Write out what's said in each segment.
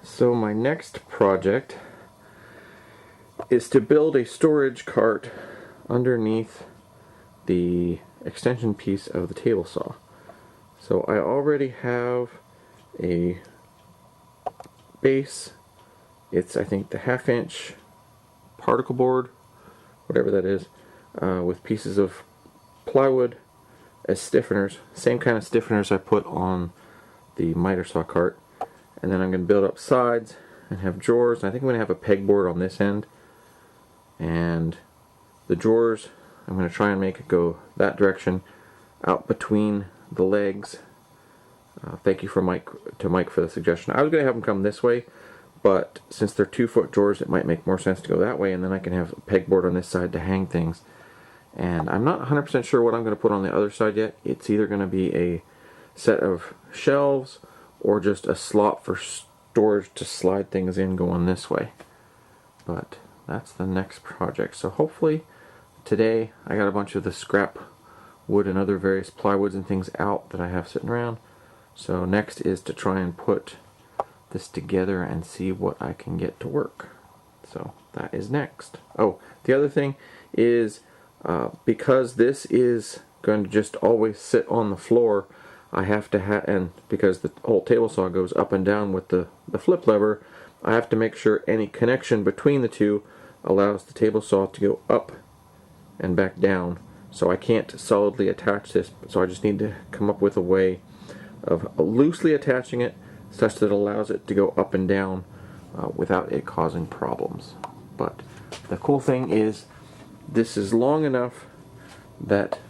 So my next project is to build a storage cart underneath the extension piece of the table saw. So I already have a base. It's, I think, the 1/2 inch particle board, whatever that is, with pieces of plywood as stiffeners, same kind of stiffeners I put on the miter saw cart. And then I'm going to build up sides and have drawers. I think I'm going to have a pegboard on this end, and the drawers I'm going to try and make it go that direction, out between the legs. Thank you to Mike for the suggestion. I was going to have them come this way, but since they're 2-foot drawers, it might make more sense to go that way, and then I can have a pegboard on this side to hang things. And I'm not 100% sure what I'm going to put on the other side yet. It's either going to be a set of shelves or just a slot for storage to slide things in going this way. But that's the next project. So hopefully today I got a bunch of the scrap wood and other various plywoods and things out that I have sitting around. So next is to try and put this together and see what I can get to work. So that is next. Oh, the other thing is because this is going to just always sit on the floor, I have to and because the whole table saw goes up and down with the flip lever, I have to make sure any connection between the two allows the table saw to go up and back down. So I can't solidly attach this, so I just need to come up with a way of loosely attaching it such that it allows it to go up and down without it causing problems. But the cool thing is this is long enough that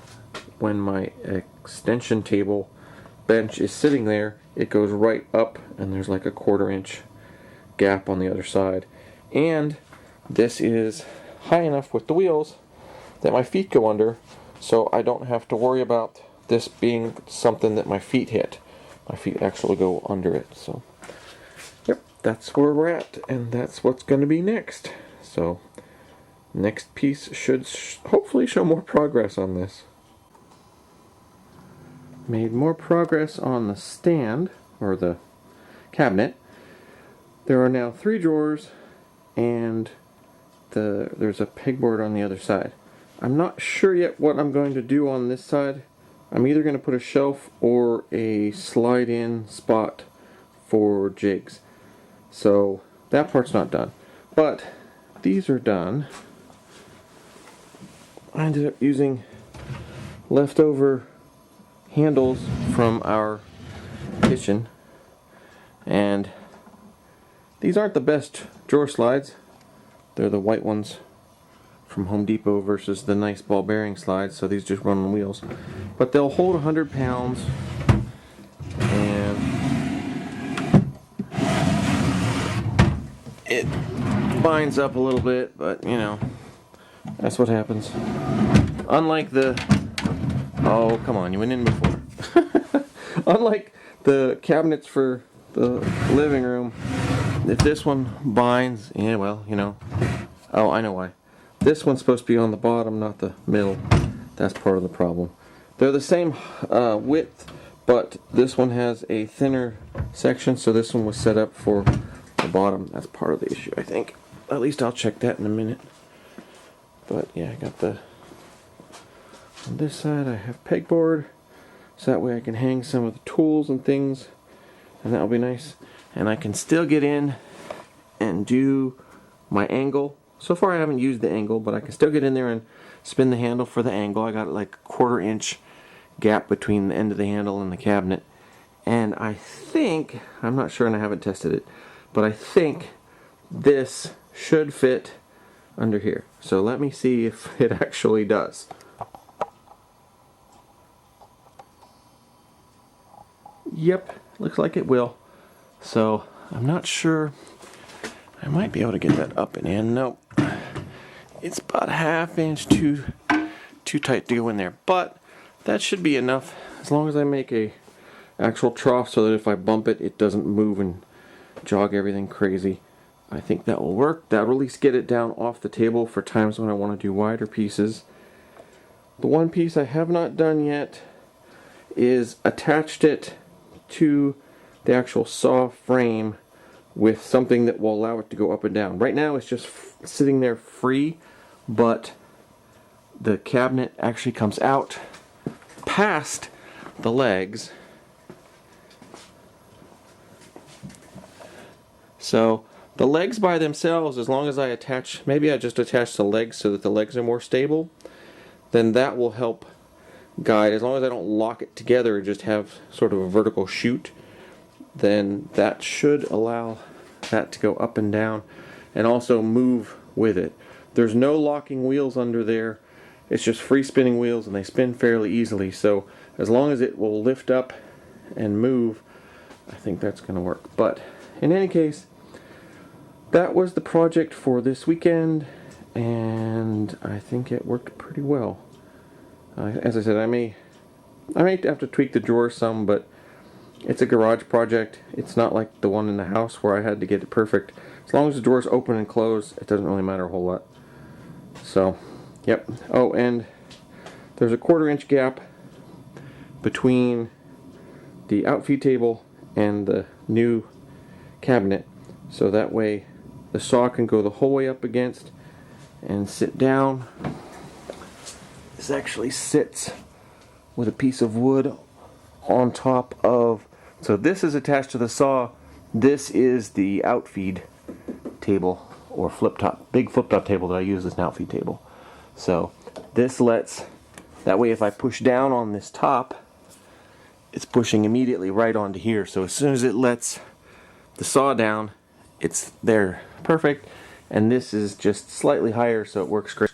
when my extension table bench is sitting there, it goes right up, and there's like a 1/4 inch gap on the other side. And this is high enough with the wheels that my feet go under, so I don't have to worry about this being something that my feet hit. My feet actually go under it. So yep, that's where we're at, and that's what's going to be next. So next piece should hopefully show more progress on this. Made more progress on the stand, or the cabinet. There are now 3 drawers, and there's a pegboard on the other side. I'm not sure yet what I'm going to do on this side. I'm either going to put a shelf or a slide-in spot for jigs. So that part's not done. But these are done. I ended up using leftover handles from our kitchen, and these aren't the best drawer slides. They're the white ones from Home Depot versus the nice ball bearing slides, so these just run on wheels. But they'll hold 100 pounds, and it binds up a little bit, but you know, that's what happens. Unlike oh, come on, you went in before. Unlike the cabinets for the living room, if this one binds, yeah, well, you know. Oh, I know why. This one's supposed to be on the bottom, not the middle. That's part of the problem. They're the same width, but this one has a thinner section, so this one was set up for the bottom. That's part of the issue, I think. At least I'll check that in a minute. But yeah, I got the... On this side I have pegboard, so that way I can hang some of the tools and things, and that'll be nice. And I can still get in and do my angle. So far I haven't used the angle, but I can still get in there and spin the handle for the angle. I got like a 1/4 inch gap between the end of the handle and the cabinet. And I think, I'm not sure and I haven't tested it, but I think this should fit under here. So let me see if it actually does. Yep, looks like it will. So I'm not sure. I might be able to get that up and in. Nope. It's about 1/2 inch too tight to go in there. But that should be enough as long as I make a actual trough so that if I bump it, it doesn't move and jog everything crazy. I think that will work. That'll at least get it down off the table for times when I want to do wider pieces. The one piece I have not done yet is attached it to the actual saw frame with something that will allow it to go up and down. Right now it's just sitting there free, but the cabinet actually comes out past the legs. So the legs by themselves, as long as I attach, maybe I just attach the legs so that the legs are more stable, then that will help guide. As long as I don't lock it together and just have sort of a vertical chute, then that should allow that to go up and down and also move with it. There's no locking wheels under there. It's just free spinning wheels, and they spin fairly easily. So as long as it will lift up and move, I think that's going to work. But in any case, that was the project for this weekend, and I think it worked pretty well. As I said, I may have to tweak the drawers some, but it's a garage project. It's not like the one in the house where I had to get it perfect. As long as the drawers open and close, it doesn't really matter a whole lot. So, yep. Oh, and there's a 1/4 inch gap between the outfeed table and the new cabinet, so that way the saw can go the whole way up against and sit down. This actually sits with a piece of wood on top of, so this is attached to the saw. This is the outfeed table, or flip top, big flip top table that I use as an outfeed table. So this lets, that way if I push down on this top, it's pushing immediately right onto here. So as soon as it lets the saw down, it's there perfect. And this is just slightly higher, so it works great.